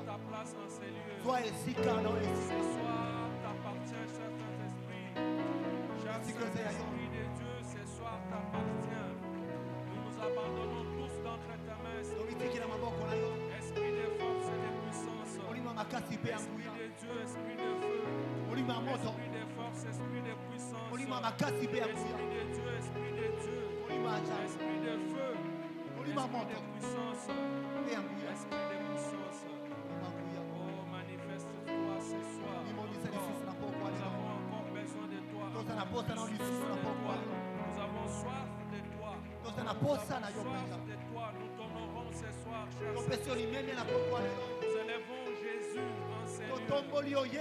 ta place en ces lieux. Sois ici car dans Ce soir t'appartient, cher Saint-Esprit. Cher Saint-Esprit de Dieu, ce soir t'appartient. Nous nous abandonnons tous d'entre tes mains. Esprit de force et de puissance. Esprit de Dieu, esprit de feu. Esprit de force, esprit de puissance. Esprit de Dieu, esprit de Dieu. Esprit de feu. Esprit de puissance. Esprit de puissance. Oh, manifeste-toi ce soir. Nous avons encore besoin de toi. Nous avons soif de toi. Nous avons soif de toi. Nous t'honorons ce soir, cher Seigneur. Nous élevons Jésus en ces lieux.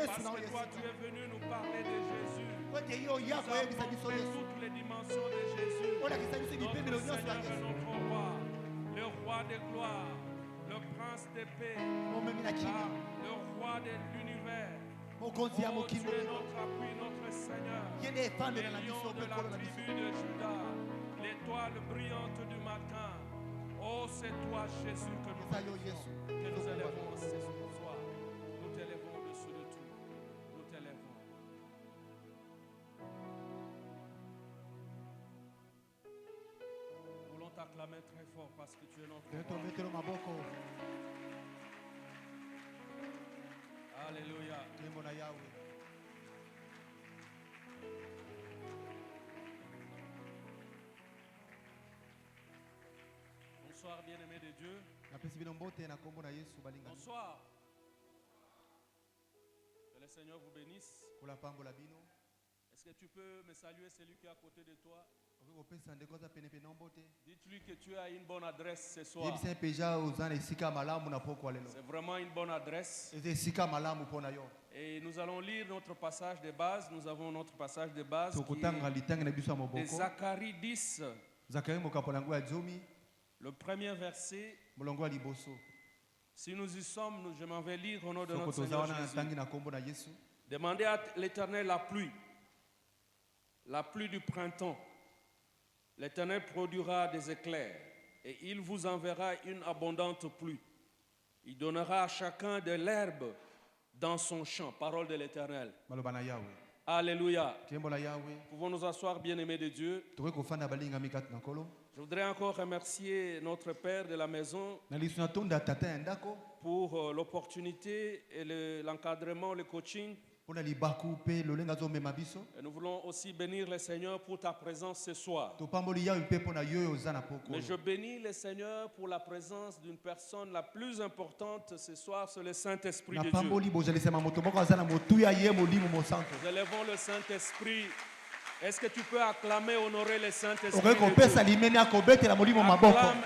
Parce que toi, tu es venu nous parler de Jésus. Nous avons toutes les dimensions de Jésus. Notre Seigneur et notre roi, le roi de gloire, le prince de paix, le roi de l'univers. Oh, tu es notre appui, notre Seigneur. Le lion de la tribu de Juda, l'étoile brillante du matin. Oh, c'est toi, Jésus, que nous élevons ce soir. Nous t'élevons au-dessus de tout. Nous t'élevons. Nous voulons t'acclamer très fort parce que tu es notre roi. Alléluia. Bonsoir, bien-aimés de Dieu. Bonsoir. Que le Seigneur vous bénisse. Est-ce que tu peux me saluer celui qui est à côté de toi? Dites-lui que tu as une bonne adresse ce soir. C'est vraiment une bonne adresse. Et nous allons lire notre passage de base. Nous avons notre passage de base qui est de Zacharie 10. Le premier verset. Si nous y sommes, je m'en vais lire au nom de notre Seigneur Jésus. Demandez à l'Éternel la pluie du printemps. L'Éternel produira des éclairs et il vous enverra une abondante pluie. Il donnera à chacun de l'herbe dans son champ. Parole de l'Éternel. Alléluia. Pouvons nous asseoir, bien-aimés de Dieu. Je voudrais encore remercier notre Père de la maison pour l'opportunité et l'encadrement, le coaching. Et nous voulons aussi bénir le Seigneur pour ta présence ce soir. Mais je bénis le Seigneur pour la présence d'une personne la plus importante ce soir, c'est le Saint-Esprit de Dieu. Nous élevons le Saint-Esprit. Est-ce que tu peux acclamer, honorer le Saint-Esprit de Dieu? Acclame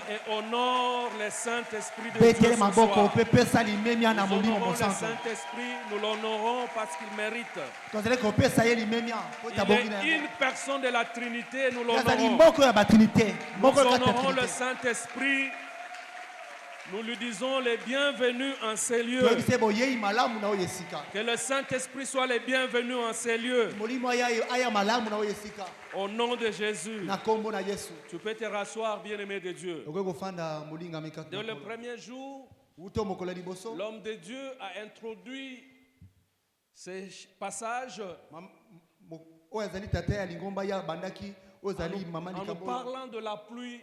et honore le Saint-Esprit de Dieu ce soir. Nous honorons le Saint-Esprit, nous l'honorons parce qu'il mérite. Il est une personne de la Trinité, nous l'honorons. Nous honorons le Saint-Esprit. Nous lui disons les bienvenus en ces lieux. Que le Saint-Esprit soit les bienvenus en ces lieux. Au nom de Jésus. Tu peux te rasseoir, bien-aimé de Dieu. Dès le premier jour, l'homme de Dieu a introduit ces passages en nous parlant de la pluie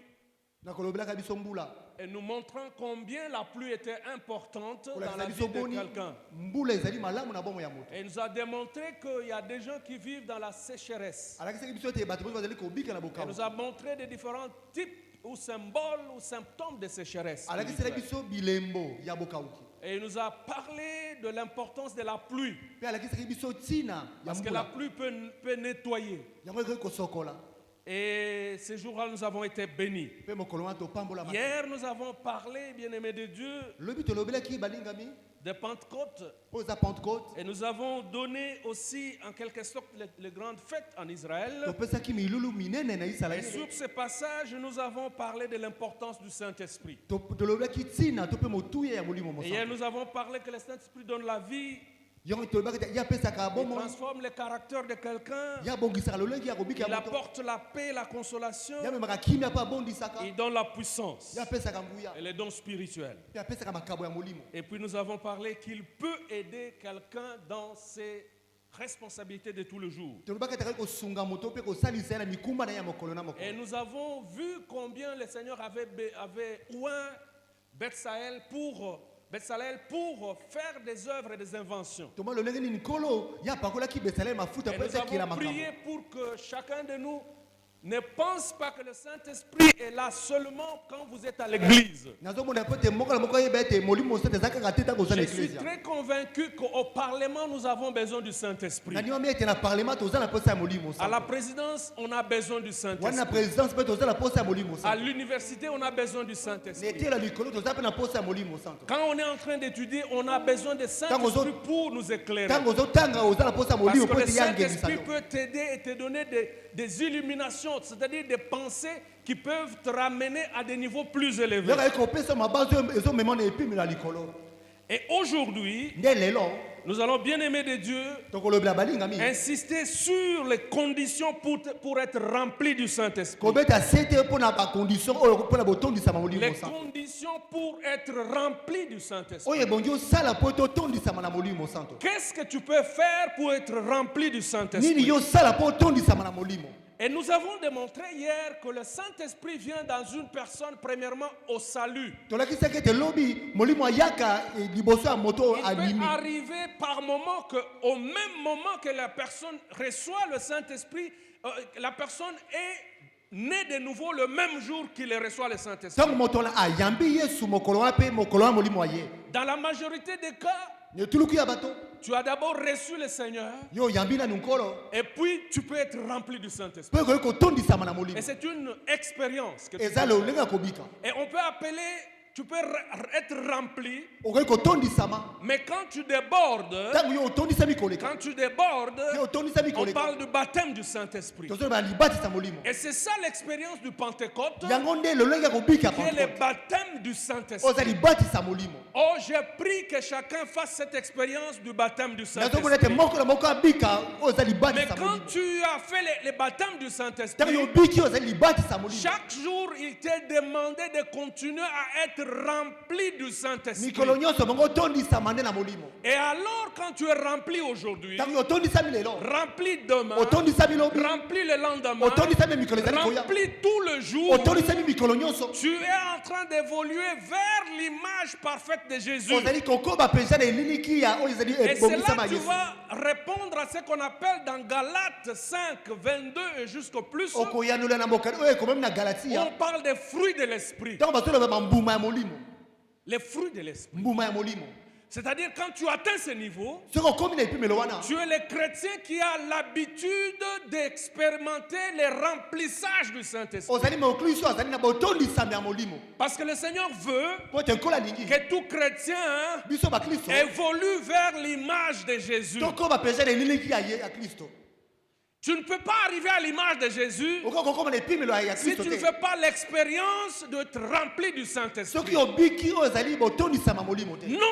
et nous montrant combien la pluie était importante dans la vie de quelqu'un. Et il nous a démontré qu'il y a des gens qui vivent dans la sécheresse. Il nous a montré des différents types ou symboles ou symptômes de sécheresse. Et il nous a parlé de l'importance de la pluie. Parce que la pluie peut nettoyer. Et ces jours-là, nous avons été bénis. Hier, nous avons parlé, bien-aimés de Dieu, de Pentecôte. Et nous avons donné aussi, en quelque sorte, les grandes fêtes en Israël. Et sur ce passage, nous avons parlé de l'importance du Saint-Esprit. Et hier, nous avons parlé que le Saint-Esprit donne la vie Il transforme le caractère de quelqu'un. Il apporte la paix, la consolation. Il donne la puissance et les dons spirituels. Et puis nous avons parlé qu'il peut aider quelqu'un dans ses responsabilités de tout le jour. Et nous avons vu combien le Seigneur avait oint Bezalel pour faire des œuvres et des inventions. Et nous avons prié pour que chacun de nous ne pense pas que le Saint-Esprit est là seulement quand vous êtes à l'église. Je suis très convaincu qu'au Parlement, nous avons besoin du Saint-Esprit. À la présidence, on a besoin du Saint-Esprit. À l'université, on a besoin du Saint-Esprit. Quand on est en train d'étudier, on a besoin du Saint-Esprit pour nous éclairer. Parce que le Saint-Esprit peut t'aider et te donner des illuminations, c'est-à-dire des pensées qui peuvent te ramener à des niveaux plus élevés. Et aujourd'hui, nous allons, bien aimer de Dieu, insister sur les conditions pour être rempli du Saint-Esprit. Les conditions pour être rempli du Saint-Esprit. Qu'est-ce que tu peux faire pour être rempli du Saint-Esprit? Et nous avons démontré hier que le Saint-Esprit vient dans une personne premièrement au salut. Il peut arriver par moment qu'au même moment que la personne reçoit le Saint-Esprit, la personne est née de nouveau le même jour qu'il reçoit le Saint-Esprit. Dans la majorité des cas, tu as d'abord reçu le Seigneur et puis tu peux être rempli du Saint-Esprit. Et c'est une expérience que tu peux. Et on peut appeler, tu peux être rempli, mais quand tu débordes, on parle du baptême du Saint-Esprit. Et c'est ça l'expérience du Pentecôte, qui est le baptême du Saint-Esprit. Oh, j'ai pris que chacun fasse cette expérience du baptême du Saint-Esprit. Mais quand tu as fait le baptême du Saint-Esprit, chaque jour, il t'est demandé de continuer à être rempli du Saint-Esprit. Et alors, quand tu es rempli aujourd'hui, rempli demain, rempli le lendemain, rempli tout le jour, tu es en train d'évoluer vers l'image parfaite de Jésus. Et c'est là que tu vas répondre à ce qu'on appelle dans Galates 5, 22 et jusqu'au plus. On parle des fruits de l'esprit. Les fruits de l'esprit. C'est-à-dire quand tu atteins ce niveau, tu es le chrétien qui a l'habitude d'expérimenter les remplissages du Saint-Esprit. Parce que le Seigneur veut que tout chrétien évolue vers l'image de Jésus. Tu ne peux pas arriver à l'image de Jésus si tu ne fais pas l'expérience d'être rempli du Saint-Esprit. Non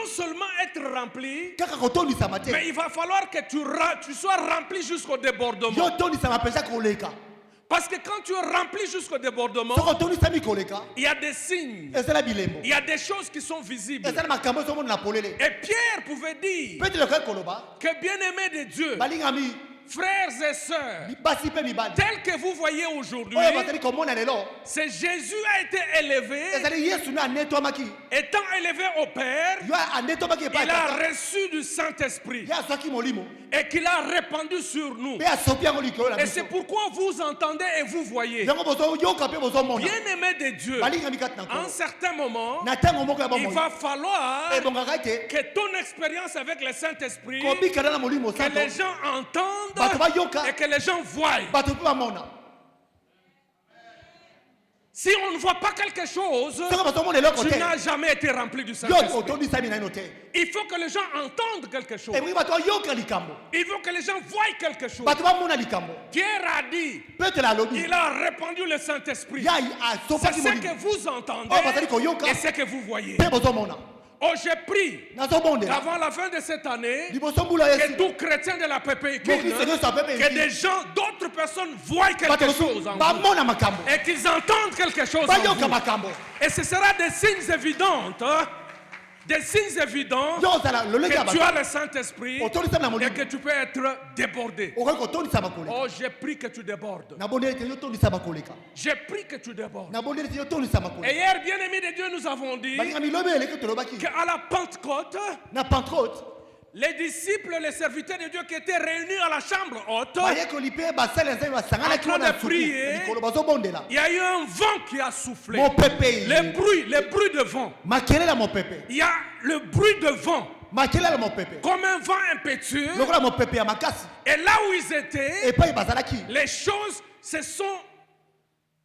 seulement être rempli, mais il va falloir que tu sois rempli jusqu'au débordement. Parce que quand tu es rempli jusqu'au débordement, il y a des signes, il y a des choses qui sont visibles. Et Pierre pouvait dire que bien-aimé de Dieu, frères et sœurs, tel que vous voyez aujourd'hui, c'est Jésus a été élevé, étant élevé au Père, il a reçu du Saint-Esprit et qu'il a répandu sur nous. Et c'est pourquoi vous entendez et vous voyez. Bien-aimé de Dieu, à un certain moment, il va falloir que ton expérience avec le Saint-Esprit, que les gens entendent et que les gens voient. Si on ne voit pas quelque chose, tu n'as jamais été rempli du Saint-Esprit. Il faut que les gens entendent quelque chose. Il faut que les gens voient quelque chose. Pierre a dit, il a répandu le Saint-Esprit. C'est ce que vous entendez et ce que vous voyez. Oh, j'ai pris qu'avant la fin de cette année, que tout chrétien de la PPI, que des gens, d'autres personnes voient quelque chose en vous et qu'ils entendent quelque chose en vous. Et ce sera des signes évidents. Des signes évidents que tu as le Saint-Esprit et que tu peux être débordé. Oh, j'ai pris que tu débordes. J'ai pris que tu débordes. Et hier, bien-aimés de Dieu, nous avons dit qu'à la Pentecôte, les disciples, les serviteurs de Dieu qui étaient réunis à la chambre haute, en train de prier, il y a eu un vent qui a soufflé. Les bruits de vent. Il y a le bruit de vent. Comme un vent impétueux. Et là où ils étaient, les choses se sont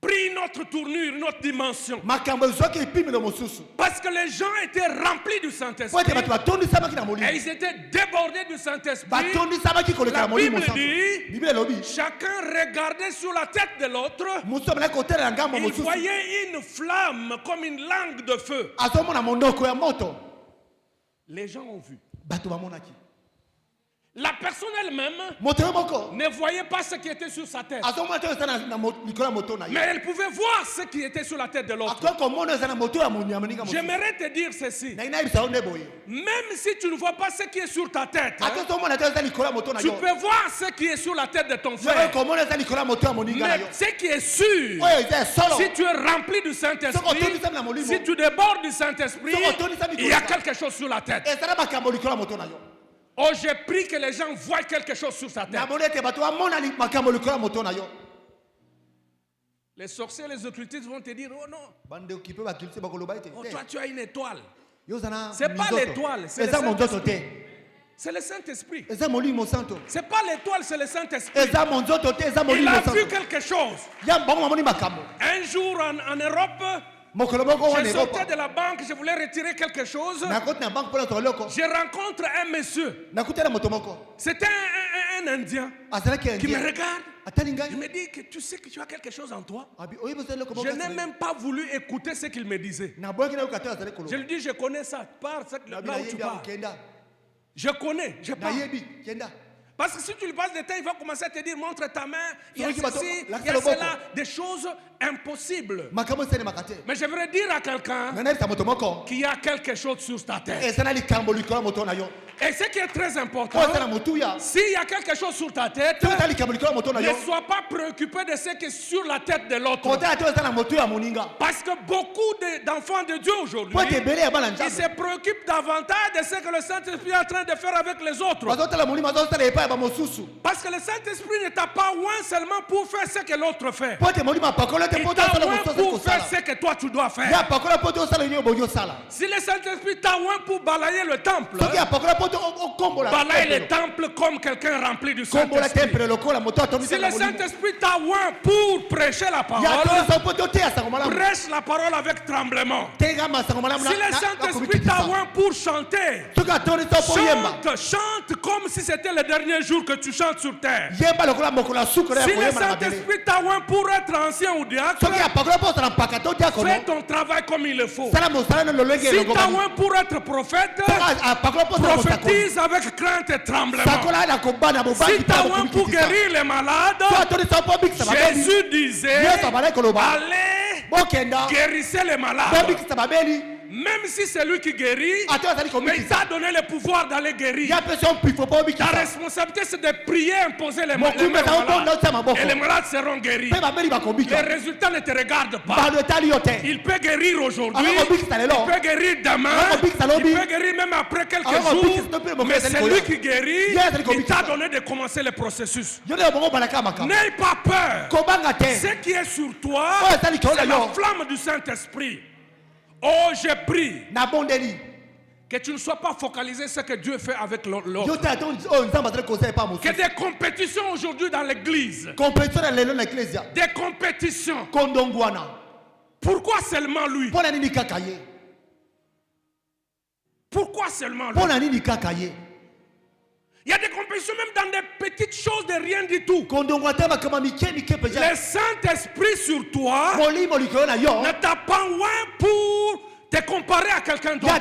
pris une autre tournure, une autre dimension. Parce que les gens étaient remplis du Saint-Esprit. Et ils étaient débordés du Saint-Esprit. La Bible dit, chacun regardait sur la tête de l'autre. Il voyait une flamme comme une langue de feu. Les gens ont vu. La personne elle-même ne voyait pas ce qui était sur sa tête. Mais elle pouvait voir ce qui était sur la tête de l'autre. J'aimerais te dire ceci. Même si tu ne vois pas ce qui est sur ta tête, tu peux voir ce qui est sur la tête de ton frère. Mais ce qui est sûr, si tu es rempli du Saint-Esprit, si tu débordes du Saint-Esprit, il y a quelque chose sur la tête. Oh, j'ai pris que les gens voient quelque chose sur sa tête. Les sorciers, les occultistes vont te dire, oh non. Oh, toi tu as une étoile. C'est pas l'étoile, c'est le Saint-Esprit. C'est le Saint-Esprit. C'est pas l'étoile, c'est le Saint-Esprit. Il a vu quelque chose. Un jour en Europe, je sortais de la banque, je voulais retirer quelque chose. Je rencontre un monsieur. C'était un Indien qui me regarde. Il me dit que tu sais que tu as quelque chose en toi. Je n'ai même pas voulu écouter ce qu'il me disait. Je lui dis, je connais ça. Parle là où tu parles. Je connais, je parle. Parce que si tu lui passes des temps, il va commencer à te dire, montre ta main, il y a ceci, il y a cela, des choses impossibles. Mais je voudrais dire à quelqu'un qu'il y a quelque chose sur ta tête. Et ce qui est très important, s'il y a quelque chose sur ta tête, ne sois pas préoccupé de ce qui est sur la tête de l'autre. Parce que beaucoup d'enfants de Dieu aujourd'hui, ils se préoccupent davantage de ce que le Saint-Esprit est en train de faire avec les autres. Parce que le Saint-Esprit ne t'a pas oint seulement pour faire ce que l'autre fait. Il t'a oint pour faire ce que toi tu dois faire. Si le Saint-Esprit t'a oint pour balayer le temple, balayer le temple comme quelqu'un rempli du Saint-Esprit. Si le Saint-Esprit t'a oint pour prêcher la parole, prêche la parole avec tremblement. Si le Saint-Esprit t'a oint pour chanter, chante comme si c'était le dernier jour que tu chantes sur terre. Si le Saint-Esprit t'a oint pour être ancien ou diacre, fais ton travail comme il le faut. Si t'as oint pour être prophète, prophétise avec crainte et tremblement. Si t'as oint pour guérir les malades, Jésus disait, allez, guérissez les malades. Même si c'est lui qui guérit, mais il t'a donné le pouvoir d'aller guérir. Ta responsabilité, c'est de prier, imposer les malades. Et les malades seront guéris. Les résultats ne te regardent pas. Il peut guérir aujourd'hui, il peut guérir demain, il peut guérir même après quelques jours. Mais c'est lui qui guérit. Il t'a donné de commencer le processus. N'aie pas peur. Ce qui est sur toi, c'est la flamme du Saint-Esprit. Oh, j'ai pris que tu ne sois pas focalisé sur ce que Dieu fait avec l'autre. Que des compétitions aujourd'hui dans l'église. Des compétitions. Pourquoi seulement lui? Pourquoi seulement lui? Il y a des compétitions même dans des petites choses de rien du tout. Le Saint-Esprit sur toi ne t'a pas oint pour te comparer à quelqu'un d'autre.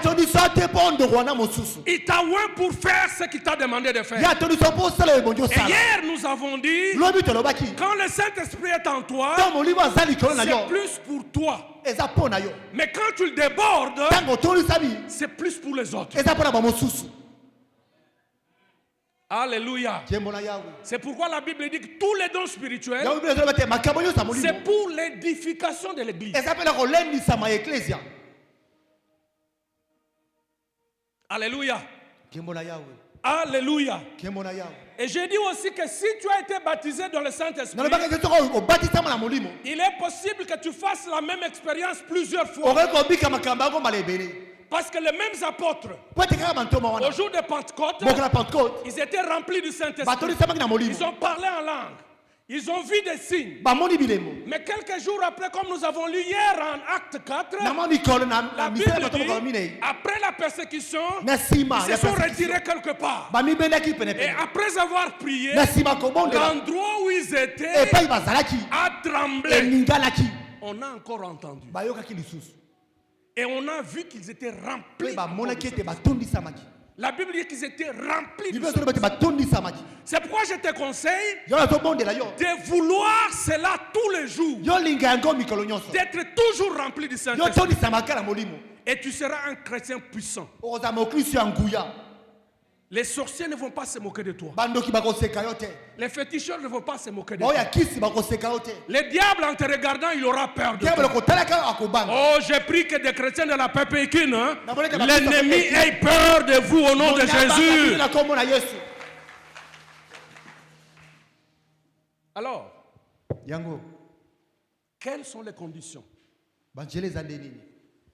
Il t'a oint pour faire ce qu'il t'a demandé de faire. Et hier, nous avons dit, quand le Saint-Esprit est en toi, c'est plus pour toi. Mais quand tu le débordes, c'est plus pour les autres. Alléluia. C'est pourquoi la Bible dit que tous les dons spirituels, c'est pour l'édification de l'église. Alléluia. Alléluia. Et j'ai dit aussi que si tu as été baptisé dans le Saint-Esprit, il est possible que tu fasses la même expérience plusieurs fois. Parce que les mêmes apôtres, au jour de Pentecôte, ils étaient remplis du Saint-Esprit. Ils ont parlé en langue. Ils ont vu des signes. Mais quelques jours après, comme nous avons lu hier en Acte 4, la Bible dit, après la persécution, ils se sont retirés quelque part. Et après avoir prié, l'endroit où ils étaient a tremblé. On a encore entendu. Et on a vu qu'ils étaient remplis. La Bible dit qu'ils étaient remplis. C'est pourquoi je te conseille de vouloir cela tous les jours. D'être toujours rempli du Saint-Esprit. Et tu seras un chrétien puissant. Les sorciers ne vont pas se moquer de toi. Les féticheurs ne vont pas se moquer de toi. Le diable en te regardant, il aura peur de toi. Oh, j'ai pris que des chrétiens de la Pépékine, l'ennemi ait peur de vous au nom de Jésus. Alors, quelles sont les conditions?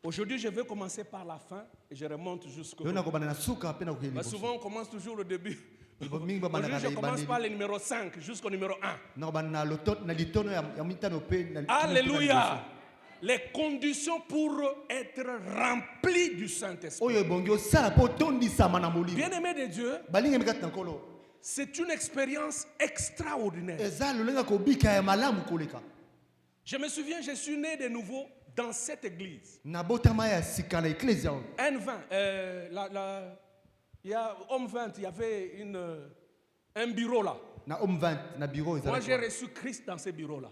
Aujourd'hui, je vais commencer par la fin et je remonte jusqu'au bout. Souvent, on commence toujours le début. Aujourd'hui, je commence par le numéro 5 jusqu'au numéro 1. Alléluia. Les conditions pour être rempli du Saint-Esprit. Bien-aimé de Dieu, c'est une expérience extraordinaire. Je me souviens, je suis né de nouveau dans cette église. N20, il y a Homme 20, il y avait un bureau là. Moi j'ai reçu Christ dans ce bureau là.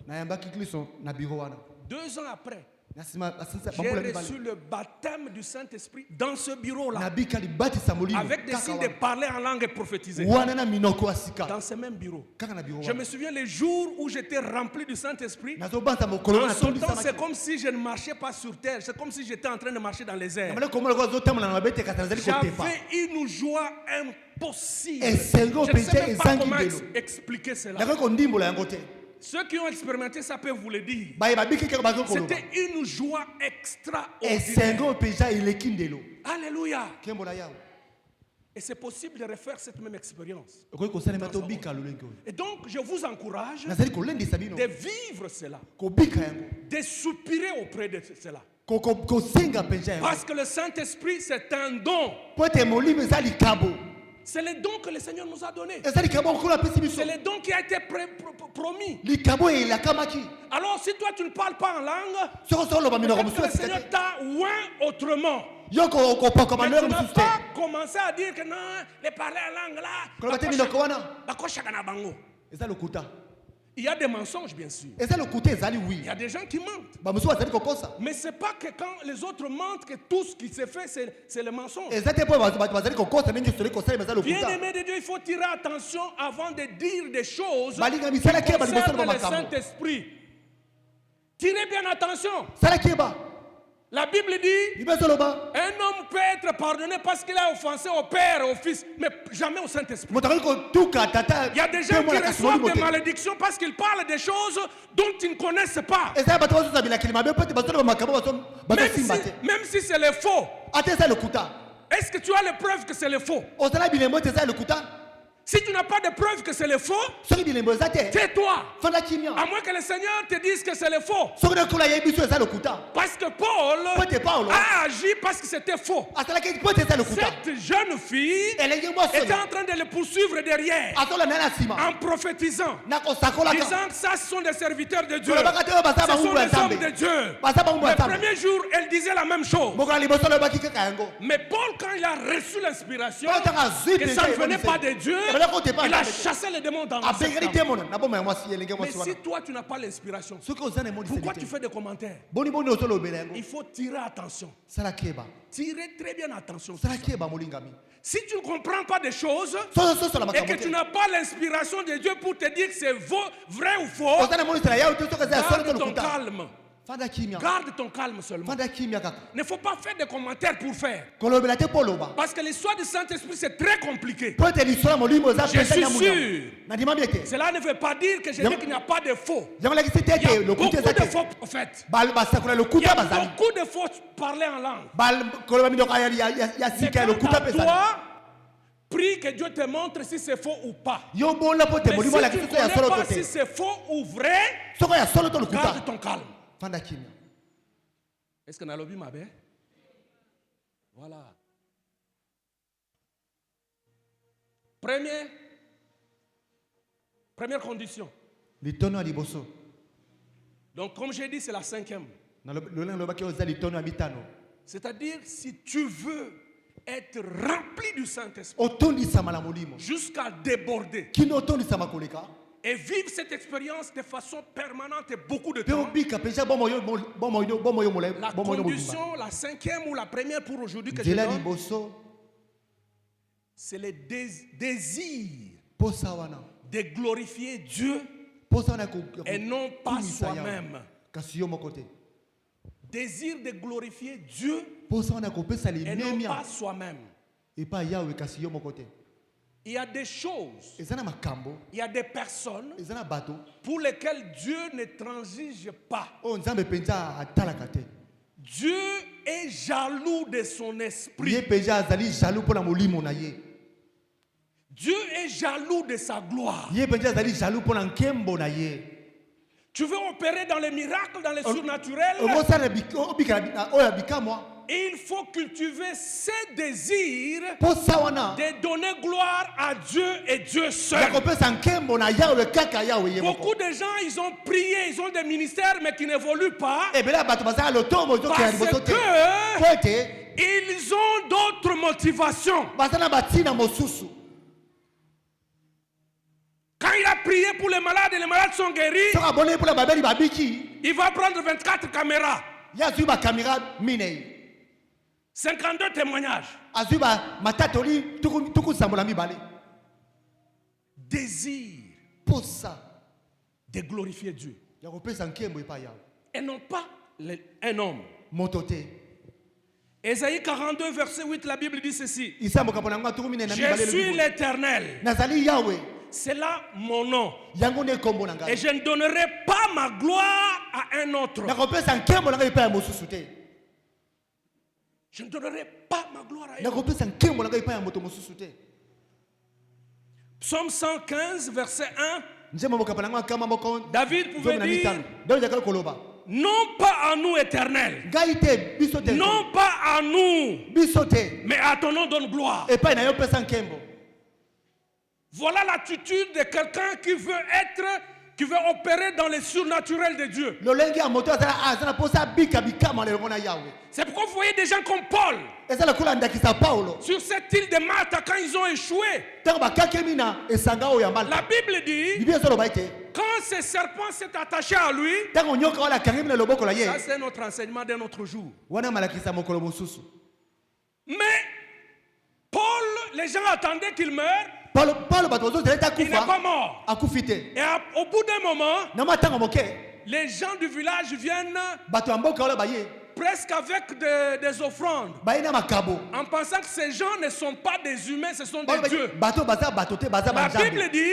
2 ans après, j'ai reçu le baptême du Saint-Esprit dans ce bureau-là. Avec des signes de parler en langue et prophétiser. Dans ce même bureau. Je me souviens les jours où j'étais rempli du Saint-Esprit. En sautant, c'est comme si je ne marchais pas sur terre. C'est comme si j'étais en train de marcher dans les airs. J'avais une joie impossible. Je ne sais même pas comment expliquer cela. Ceux qui ont expérimenté ça peuvent vous le dire. C'était une joie extraordinaire. Alléluia. Et c'est possible de refaire cette même expérience. Et donc, je vous encourage de vivre cela. De soupirer auprès de cela. Parce que le Saint-Esprit, c'est un don. C'est le don que le Seigneur nous a donné. C'est le don qui a été promis. Alors si toi tu ne parles pas en langue, le Seigneur t'a oint autrement. Mais tu n'as pas commencé à dire que non, les parler en langue là, il y a des mensonges, bien sûr. Il y a des gens qui mentent. Mais ce n'est pas que quand les autres mentent que tout ce qui se fait, c'est le mensonge. Bien-aimé de Dieu, il faut tirer attention avant de dire des choses qui concernent le Saint-Esprit. Tirez bien attention. La Bible dit, un homme peut être pardonné parce qu'il a offensé au Père et au Fils, mais jamais au Saint-Esprit. Il y a des gens qui reçoivent des malédictions parce qu'ils parlent des choses dont ils ne connaissent pas. Même si c'est le faux. Est-ce que tu as les preuves que c'est le faux? Si tu n'as pas de preuve que c'est le faux, tais-toi. À moins que le Seigneur te dise que c'est le faux. Parce que Paul a agi parce que c'était faux. Cette jeune fille était en train de le poursuivre derrière en prophétisant, disant que ça ce sont des serviteurs de Dieu, ce sont des hommes de Dieu. Le premier jour, elle disait la même chose. Mais Paul, quand il a reçu l'inspiration que ça ne venait pas de Dieu, il a chassé les démons dans la secte. Mais si toi tu n'as pas l'inspiration, pourquoi tu fais des commentaires? Il faut tirer attention. Tirer très bien attention. Si tu ne comprends pas des choses et que tu n'as pas l'inspiration de Dieu pour te dire que c'est vrai ou faux, garde ton calme. Garde ton calme seulement. Il ne faut pas faire des commentaires pour faire. Parce que l'histoire du Saint-Esprit c'est très compliqué. Je suis sûr. Cela ne veut pas dire que je dis qu'il n'y a pas de faux. Il y a beaucoup de faux prophètes. Il y a beaucoup de faux parlers en langue. Mais quant à toi, prie que Dieu te montre si c'est faux ou pas. Mais si tu ne connais pas si c'est faux ou vrai, garde ton calme. Est-ce que nous avons vu ma belle? Voilà. Première condition. Donc, comme j'ai dit, c'est la 5e. C'est-à-dire, si tu veux être rempli du Saint-Esprit jusqu'à déborder et vivre cette expérience de façon permanente et beaucoup de temps, la condition, la 5e ou la première pour aujourd'hui que je donne, c'est le désir de glorifier Dieu et non pas soi-même. Désir de glorifier Dieu et non pas soi-même. Il y a des choses, il y a des personnes pour lesquelles Dieu ne transige pas. Dieu est jaloux de son esprit. Dieu est jaloux de sa gloire. Tu veux opérer dans les miracles, dans les surnaturels? Il faut cultiver ce désir de donner gloire à Dieu et Dieu seul. Beaucoup de gens, ils ont prié, ils ont des ministères, mais qui n'évoluent pas. Parce qu'ils ont d'autres motivations. Quand il a prié pour les malades et les malades sont guéris, il va prendre 24 caméras. 52 témoignages. Désir de glorifier Dieu. Et non pas un homme. Ésaïe 42, verset 8, la Bible dit ceci. Je suis l'Éternel. C'est là mon nom. Et je ne donnerai pas ma gloire à un autre. Je ne donnerai pas ma gloire à un autre. Psaume 115, verset 1. David pouvait dire: non pas à nous, Éternel. Non pas à nous, mais à ton nom donne gloire. Voilà l'attitude de quelqu'un qui veut opérer dans les surnaturels de Dieu. C'est pourquoi vous voyez des gens comme Paul sur cette île de Malta quand ils ont échoué. La Bible dit, quand ce serpent s'est attaché à lui, ça c'est notre enseignement d'un autre jour. Mais Paul, les gens attendaient qu'il meure. Il n'est pas mort. Et au bout d'un moment, les gens du village viennent presque avec des offrandes, en pensant que ces gens ne sont pas des humains, ce sont des dieux. La Bible dit,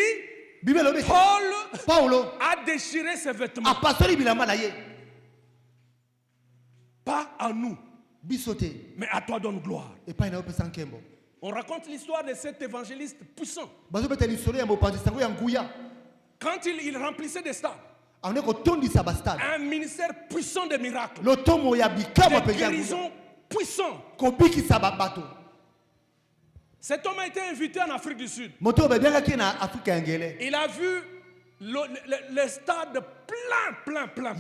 Paul a déchiré ses vêtements. Pas à nous, mais à toi donne gloire. On raconte l'histoire de cet évangéliste puissant. Quand il remplissait des stades, un ministère puissant de miracles, de guérison puissant. Cet homme a été invité en Afrique du Sud. Il a vu le stade plein.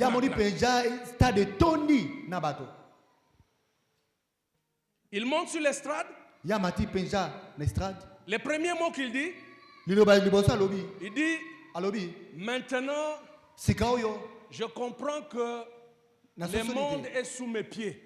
Il monte sur l'estrade. Les premiers mots qu'il dit, il dit, maintenant, je comprends que le monde est sous mes pieds.